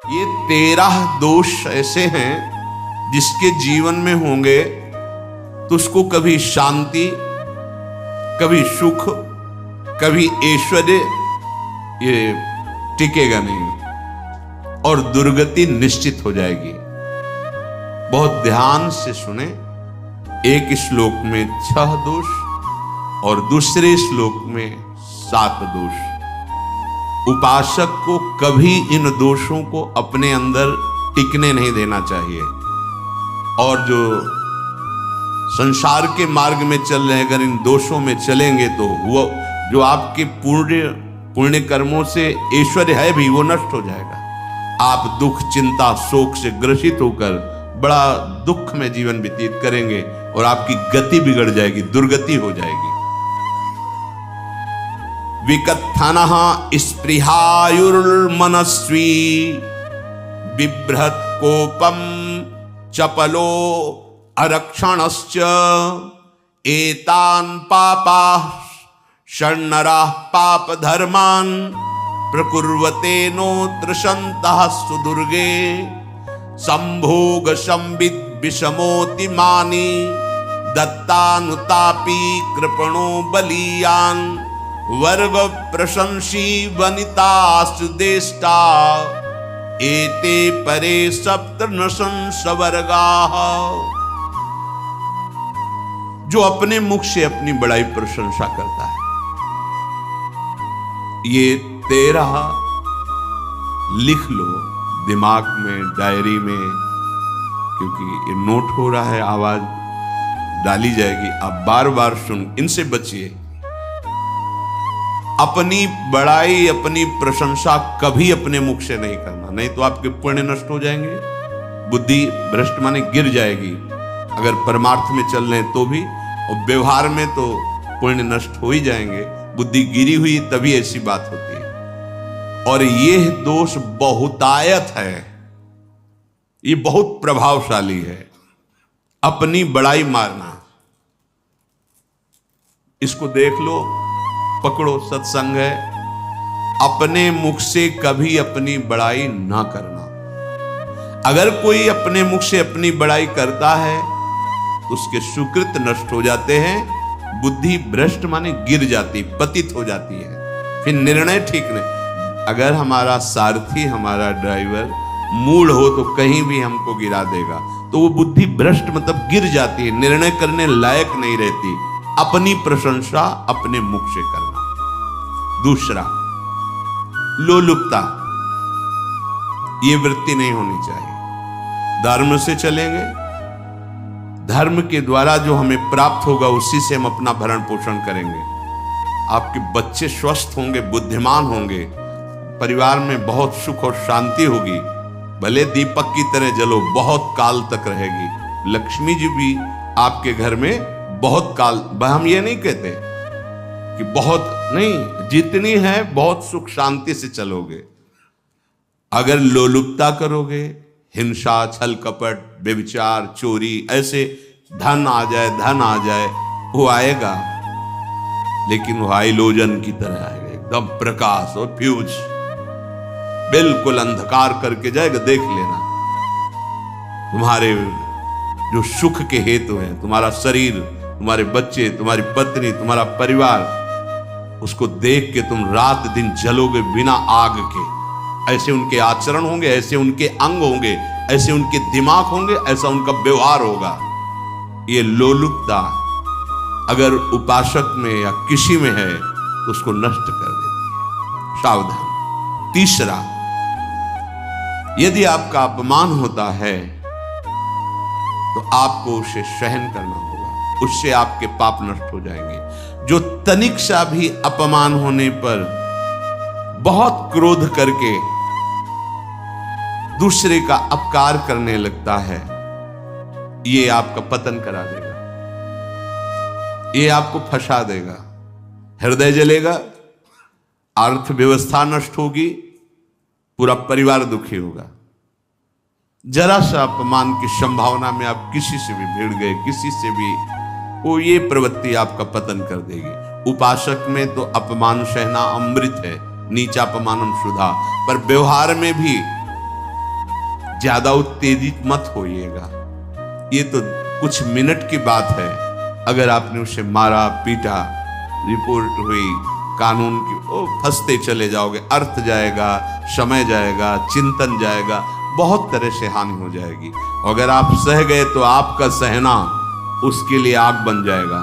ये 13 दोष ऐसे हैं जिसके जीवन में होंगे तो उसको कभी शांति, कभी सुख, कभी ऐश्वर्य ये टिकेगा नहीं और दुर्गति निश्चित हो जाएगी। बहुत ध्यान से सुने। एक श्लोक में 6 दोष और दूसरे श्लोक में 7 दोष। उपासक को कभी इन दोषों को अपने अंदर टिकने नहीं देना चाहिए। और जो संसार के मार्ग में चल रहे हैं, अगर इन दोषों में चलेंगे तो वो जो आपके पुण्य कर्मों से ऐश्वर्य है भी वो नष्ट हो जाएगा। आप दुख, चिंता, शोक से ग्रसित होकर बड़ा दुख में जीवन व्यतीत करेंगे और आपकी गति बिगड़ जाएगी, दुर्गति हो जाएगी। विकत्थनः स्पृहायुर्मनस्वी बिभ्रत कोपम चपलो अरक्षणश्च एतान् पापाः षण्णराः पाप धर्मान् प्रकुर्वते नोऽत्र सन्तः सुदुर्गे संभोग संविद विषमोति मानी दत्तानुतापी कृपणो बलीयान वर्ग प्रशंसी वनितास्तु देष्टा एते परे सप्तनशंस वर्गाः। जो अपने मुख से अपनी बड़ाई प्रशंसा करता है, ये 13 लिख लो दिमाग में, डायरी में, क्योंकि ये नोट हो रहा है, आवाज डाली जाएगी, आप बार बार सुन, इनसे बचिए। अपनी बड़ाई, अपनी प्रशंसा कभी अपने मुख से नहीं करना, नहीं तो आपके पुण्य नष्ट हो जाएंगे, बुद्धि भ्रष्ट माने गिर जाएगी। अगर परमार्थ में चल रहे तो भी, और व्यवहार में तो पुण्य नष्ट हो ही जाएंगे। बुद्धि गिरी हुई तभी ऐसी बात होती है। और यह दोष बहुतायत है, ये बहुत प्रभावशाली है। अपनी बड़ाई मारना, इसको देख लो, पकड़ो, सत्संग है। अपने मुख से कभी अपनी बड़ाई ना करना। अगर कोई अपने मुख से अपनी बड़ाई करता है तो उसके सुकृत नष्ट हो जाते हैं, बुद्धि भ्रष्ट माने गिर जाती, पतित हो जाती है, फिर निर्णय ठीक नहीं। अगर हमारा सारथी, हमारा ड्राइवर मूढ़ हो तो कहीं भी हमको गिरा देगा, तो वो बुद्धि भ्रष्ट मतलब गिर जाती है, निर्णय करने लायक नहीं रहती। अपनी प्रशंसा अपने मुख से करना। दूसरा, लोलुपता, ये वृत्ति नहीं होनी चाहिए। धर्म से चलेंगे, धर्म के द्वारा जो हमें प्राप्त होगा उसी से हम अपना भरण पोषण करेंगे। आपके बच्चे स्वस्थ होंगे, बुद्धिमान होंगे, परिवार में बहुत सुख और शांति होगी। भले दीपक की तरह जलो, बहुत काल तक रहेगी। लक्ष्मी जी भी आपके घर में बहुत काल, हम ये नहीं कहते कि बहुत नहीं, जितनी है बहुत सुख शांति से चलोगे। अगर लोलुपता करोगे, हिंसा, छल कपट, व्यभिचार, चोरी, ऐसे धन आ जाए, वो आएगा, लेकिन वो हाइलोजन की तरह आएगा, एकदम प्रकाश और फ्यूज, बिल्कुल अंधकार करके जाएगा। देख लेना, तुम्हारे जो सुख के हेतु हैं, तुम्हारा शरीर, तुम्हारे बच्चे, तुम्हारी पत्नी, तुम्हारा परिवार, उसको देख के तुम रात दिन जलोगे बिना आग के। ऐसे उनके आचरण होंगे, ऐसे उनके अंग होंगे, ऐसे उनके दिमाग होंगे, ऐसा उनका व्यवहार होगा। ये लोलुपता अगर उपासक में या किसी में है तो उसको नष्ट कर देती है। सावधान। तीसरा, यदि आपका अपमान होता है तो आपको उसे सहन करना होगा, उससे आपके पाप नष्ट हो जाएंगे। जो तनिक सा भी अपमान होने पर बहुत क्रोध करके दूसरे का अपकार करने लगता है, ये आपका पतन करा देगा, ये आपको फंसा देगा, हृदय जलेगा, अर्थव्यवस्था नष्ट होगी, पूरा परिवार दुखी होगा। जरा सा अपमान की संभावना में आप किसी से भी भिड़ गए, किसी से भी, वो ये प्रवृत्ति आपका पतन कर देगी। उपासक में तो अपमान सहना अमृत है, नीचापमानम सुधा, पर व्यवहार में भी ज्यादा उत्तेजित मत होइएगा। ये तो कुछ मिनट की बात है। अगर आपने उसे मारा पीटा, रिपोर्ट हुई कानून की, ओ फंसते चले जाओगे, अर्थ जाएगा, समय जाएगा, चिंतन जाएगा, बहुत तरह से हानि हो जाएगी। अगर आप सह गए तो आपका सहना उसके लिए आग बन जाएगा।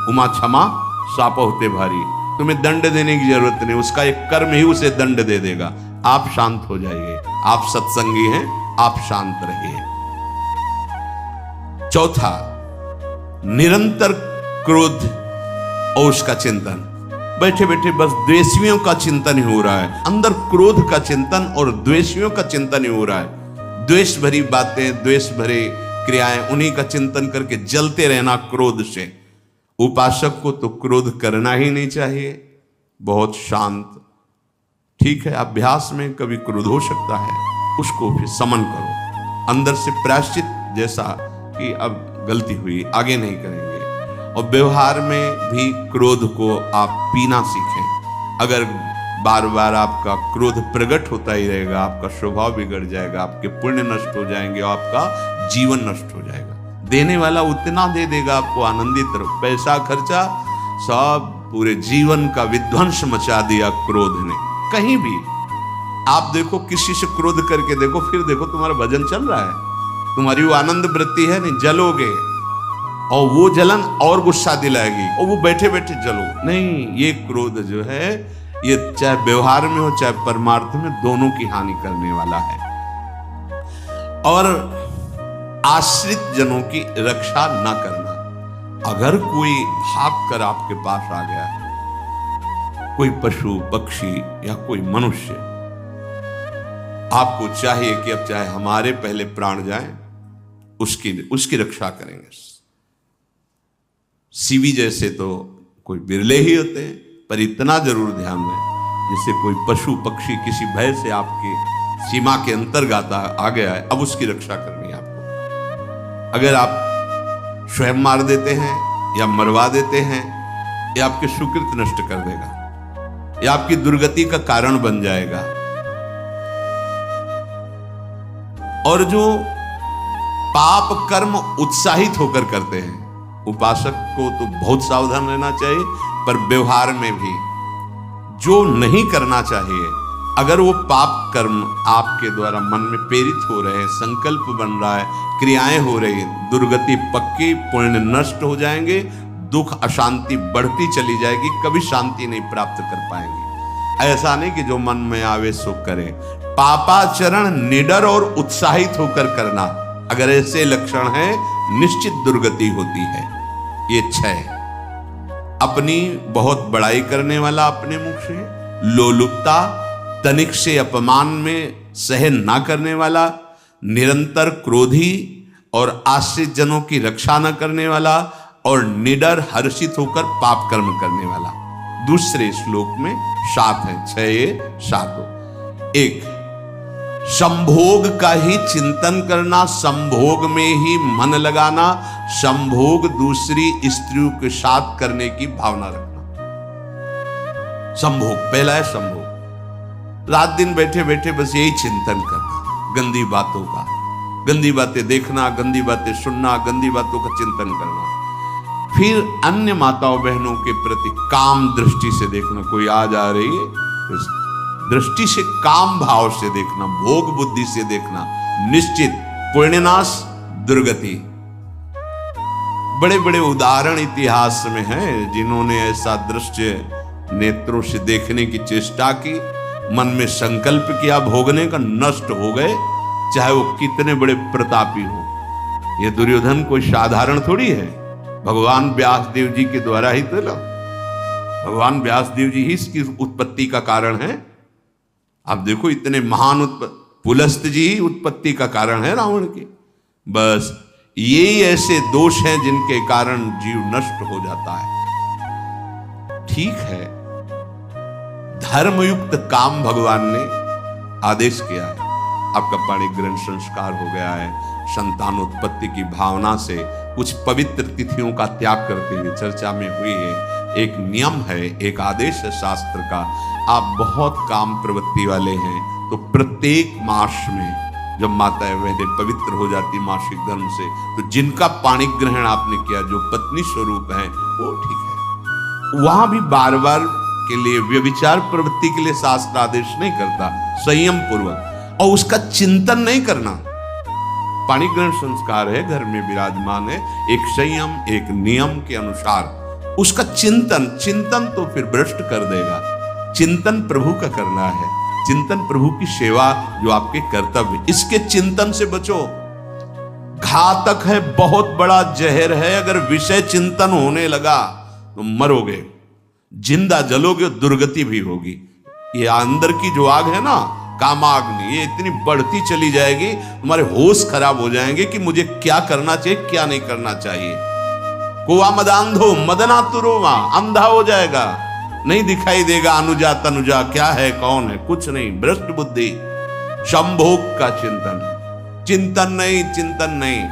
उमा क्षमा साप होते भारी। तुम्हें दंड देने की जरूरत नहीं, उसका एक कर्म ही उसे दंड दे देगा। आप शांत हो जाइए, आप सत्संगी हैं, आप शांत रहिए। चौथा, निरंतर क्रोध और उसका चिंतन। बैठे बैठे बस द्वेषियों का चिंतन ही हो रहा है, अंदर क्रोध का चिंतन और द्वेषियों का चिंतन ही हो रहा है। द्वेष भरी बातें, द्वेष भरे क्रियाएं, उन्हीं का चिंतन करके जलते रहना क्रोध से। उपासक को तो क्रोध करना ही नहीं चाहिए, बहुत शांत। ठीक है, अभ्यास में कभी क्रोध हो सकता है, उसको फिर समन करो, अंदर से प्रायश्चित जैसा कि अब गलती हुई, आगे नहीं करेंगे। और व्यवहार में भी क्रोध को आप पीना सीखें। अगर बार बार आपका क्रोध प्रकट होता ही रहेगा, आपका स्वभाव बिगड़ जाएगा, आपके पुण्य नष्ट हो जाएंगे और आपका जीवन नष्ट हो जाएगा। देने वाला उतना दे देगा आपको, आनंदित रहो। पैसा खर्चा, सब पूरे जीवन का विध्वंस मचा दिया क्रोध ने। कहीं भी आप देखो, किसी से क्रोध करके देखो, फिर देखो तुम्हारा भजन चल रहा है, तुम्हारी वो आनंद वृत्ति है नहीं, जलोगे और वो जलन और गुस्सा दिलाएगी और वो बैठे बैठे जलो नहीं। ये क्रोध जो है, ये चाहे व्यवहार में हो चाहे परमार्थ में, दोनों की हानि करने वाला है। और आश्रित जनों की रक्षा ना करना। अगर कोई भाग कर आपके पास आ गया है, कोई पशु पक्षी या कोई मनुष्य, आपको चाहिए कि अब चाहे हमारे पहले प्राण जाएं, उसकी रक्षा करेंगे। सीवी जैसे तो कोई बिरले ही होते हैं, पर इतना जरूर ध्यान दें, जैसे कोई पशु पक्षी किसी भय से आपकी सीमा के अंतर्गत आ गया है, अब उसकी रक्षा करनी है आपको। अगर आप स्वयं मार देते हैं या मरवा देते हैं, या आपके सुकृत नष्ट कर देगा, या आपकी दुर्गति का कारण बन जाएगा। और जो पाप कर्म उत्साहित होकर करते हैं, उपासक को तो बहुत सावधान रहना चाहिए, पर व्यवहार में भी जो नहीं करना चाहिए, अगर वो पाप कर्म आपके द्वारा मन में प्रेरित हो रहे हैं, संकल्प बन रहा है, क्रियाएं हो रही है, दुर्गति पक्की, पुण्य नष्ट हो जाएंगे, दुख अशांति बढ़ती चली जाएगी, कभी शांति नहीं प्राप्त कर पाएंगे। ऐसा नहीं कि जो मन में आवे सो करे। पापाचरण निडर और उत्साहित होकर करना, अगर ऐसे लक्षण है, निश्चित दुर्गति होती है। ये 6, अपनी बहुत बड़ाई करने वाला अपने मुख से, लोलुपता, तनिक से अपमान में सहन ना करने वाला, निरंतर क्रोधी और आश्रित जनों की रक्षा न करने वाला, और निडर हर्षित होकर पाप कर्म करने वाला। दूसरे श्लोक में 7 है, 6 ये 7। 1, संभोग का ही चिंतन करना, संभोग में ही मन लगाना, संभोग दूसरी स्त्रियों के साथ करने की भावना रखना। संभोग, पहला है संभोग। रात दिन बैठे बैठे बस यही चिंतन करना, गंदी बातों का, गंदी बातें देखना, गंदी बातें सुनना, गंदी बातों का चिंतन करना। फिर अन्य माताओं बहनों के प्रति काम दृष्टि से देखना, कोई आ जा रही है तो दृष्टि से, काम भाव से देखना, भोग बुद्धि से देखना, निश्चित पुण्यनाश दुर्गति। बड़े बड़े उदाहरण इतिहास में हैं जिन्होंने ऐसा दृश्य नेत्रों से देखने की चेष्टा की, मन में संकल्प किया, भोगने का, नष्ट हो गए, चाहे वो कितने बड़े प्रतापी हो। ये दुर्योधन कोई साधारण थोड़ी है, भगवान व्यासदेव जी के द्वारा ही तो लो, भगवान व्यासदेव जी ही इसकी उत्पत्ति का कारण है। आप देखो, इतने महान पुलस्त जी ही उत्पत्ति का कारण है रावण के। बस यही ऐसे दोष हैं जिनके कारण जीव नष्ट हो जाता है। ठीक है, धर्मयुक्त काम भगवान ने आदेश किया है, आपका पाणी ग्रहण संस्कार हो गया है, संतानोत्पत्ति की भावना से कुछ पवित्र तिथियों का त्याग करते हुए चर्चा में हुई है। एक नियम है, एक आदेश है शास्त्र का। आप बहुत काम प्रवृत्ति वाले हैं तो प्रत्येक मास में जब माताएं बहनें पवित्र हो जाती मासिक धर्म से, तो जिनका पाणी ग्रहण आपने किया, जो पत्नी स्वरूप है, वो ठीक है। वहां भी बार बार के लिए व्यभिचार प्रवृत्ति के लिए शास्त्र आदेश नहीं करता, संयम पूर्वक, और उसका चिंतन नहीं करना। पाणी ग्रहण संस्कार है, घर में विराजमान है, एक संयम एक नियम के अनुसार उसका चिंतन तो फिर भ्रष्ट कर देगा। चिंतन प्रभु का करना है, चिंतन प्रभु की सेवा जो आपके कर्तव्य, इसके चिंतन से बचो। घातक है, बहुत बड़ा जहर है। अगर विषय चिंतन होने लगा तो मरोगे, जिंदा जलोगे, दुर्गति भी होगी। ये अंदर की जो आग है ना, कामाग्नि, ये इतनी बढ़ती चली जाएगी, तुम्हारे होश खराब हो जाएंगे कि मुझे क्या करना चाहिए, क्या नहीं करना चाहिए। कुआ मदांधो मदनातुरोमा, अंधा हो जाएगा, नहीं दिखाई देगा अनुजा तनुजा क्या है कौन है, कुछ नहीं, भ्रष्ट बुद्धि। संभोग का चिंतन नहीं।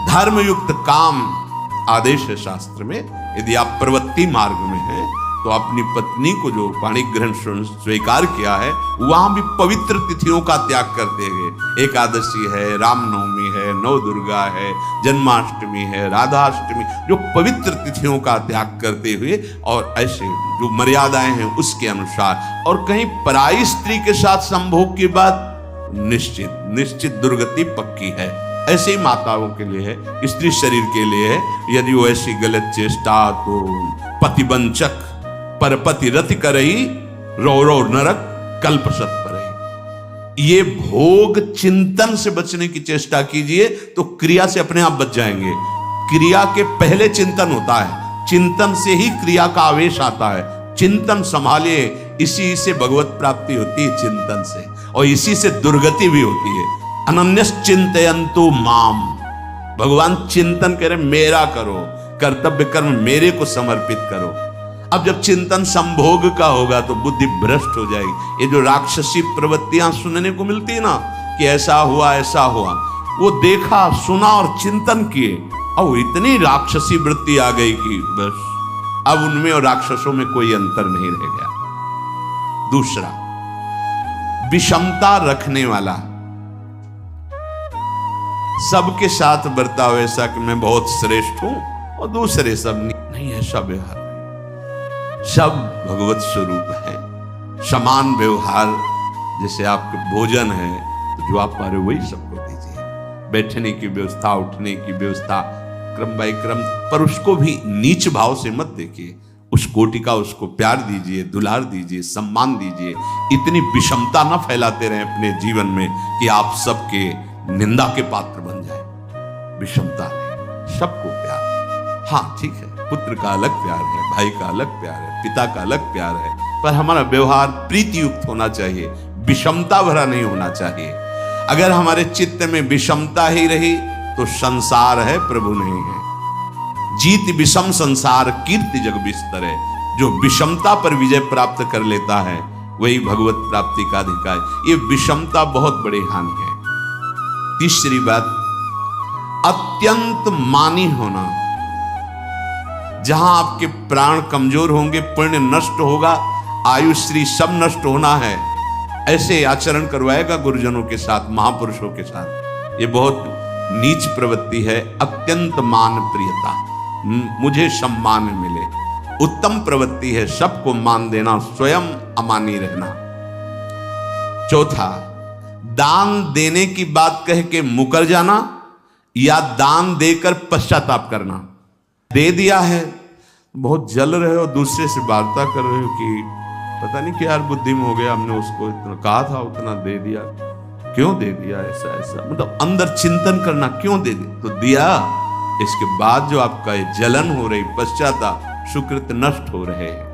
धर्मयुक्त काम आदेश है शास्त्र में। यदि आप प्रवृत्ति मार्ग में हैं तो अपनी पत्नी को जो पाणी ग्रहण स्वीकार किया है, वहां भी पवित्र तिथियों का त्याग करते हुए, एकादशी है, रामनवमी है, नव दुर्गा है, जन्माष्टमी है, राधाष्टमी, जो पवित्र तिथियों का त्याग करते हुए, और ऐसे जो मर्यादाएं हैं उसके अनुसार, और कहीं पराई स्त्री के साथ संभोग के बाद निश्चित दुर्गति पक्की है। ऐसे ही माताओं के लिए है, स्त्री शरीर के लिए है। यदि वो ऐसी गलत चेष्टा, तो पतिवंचक परपति रति करई, रो नरक कल्पसत परई। ये भोग चिंतन से बचने की चेष्टा कीजिए तो क्रिया से अपने आप बच जाएंगे। क्रिया के पहले चिंतन होता है, चिंतन से ही क्रिया का आवेश आता है। चिंतन संभालिए, इसी से भगवत प्राप्ति होती है, चिंतन से, और इसी से दुर्गति भी होती है। अनन्यस चिंतयन्तु माम, भगवान चिंतन करे, मेरा करो, कर्तव्य कर्म मेरे को समर्पित करो। अब जब चिंतन संभोग का होगा तो बुद्धि भ्रष्ट हो जाएगी। ये जो राक्षसी प्रवृत्तियां सुनने को मिलती है ना, कि ऐसा हुआ, वो देखा, सुना और चिंतन किए, और इतनी राक्षसी वृत्ति आ गई कि बस अब उनमें और राक्षसों में कोई अंतर नहीं रह गया। दूसरा, विषमता रखने वाला, सबके साथ बर्ताव ऐसा कि मैं बहुत श्रेष्ठ हूं और दूसरे सब नहीं, ऐसा व्यवहार। सब भगवत स्वरूप है, समान व्यवहार। जैसे आपके भोजन है तो जो आप पा रहे हो वही सबको दीजिए, बैठने की व्यवस्था, उठने की व्यवस्था, क्रम बाय क्रम, पर उसको भी नीच भाव से मत देखिए। उस कोटि का उसको प्यार दीजिए, दुलार दीजिए, सम्मान दीजिए। इतनी विषमता न फैलाते रहें अपने जीवन में कि आप सबके निंदा के पात्र बन जाए। विषमता नहीं, सबको प्यार। हाँ ठीक है, पुत्र का अलग प्यार है, भाई का अलग प्यार है, पिता का अलग प्यार है, पर हमारा व्यवहार प्रीति युक्त होना चाहिए, विषमता भरा नहीं होना चाहिए। अगर हमारे चित्त में विषमता ही रही तो संसार है, प्रभु नहीं है। जीत विषम संसार कीर्ति जग बिस्तर है। जो विषमता पर विजय प्राप्त कर लेता है वही भगवत प्राप्ति का अधिकारी। ये विषमता बहुत बड़ी हानि है। तीसरी बात, अत्यंत मानी होना। जहां आपके प्राण कमजोर होंगे, पुण्य नष्ट होगा, आयुश्री सब नष्ट होना है, ऐसे आचरण करवाएगा गुरुजनों के साथ, महापुरुषों के साथ। ये बहुत नीच प्रवृत्ति है। अत्यंत मान प्रियता, मुझे सम्मान मिले, उत्तम प्रवृत्ति है। सबको मान देना, स्वयं अमानी रहना। चौथा, दान देने की बात कह के मुकर जाना या दान देकर पश्चाताप करना। दे दिया है, बहुत जल रहे हो, दूसरे से वार्ता कर रहे हो कि पता नहीं क्या बुद्धि में हो गया, हमने उसको इतना कहा था, उतना दे दिया, क्यों दे दिया, ऐसा मतलब अंदर चिंतन करना, क्यों दे दिया तो दिया। इसके बाद जो आपका जलन हो रही, पश्चाताप, सुकृत नष्ट हो रहे हैं।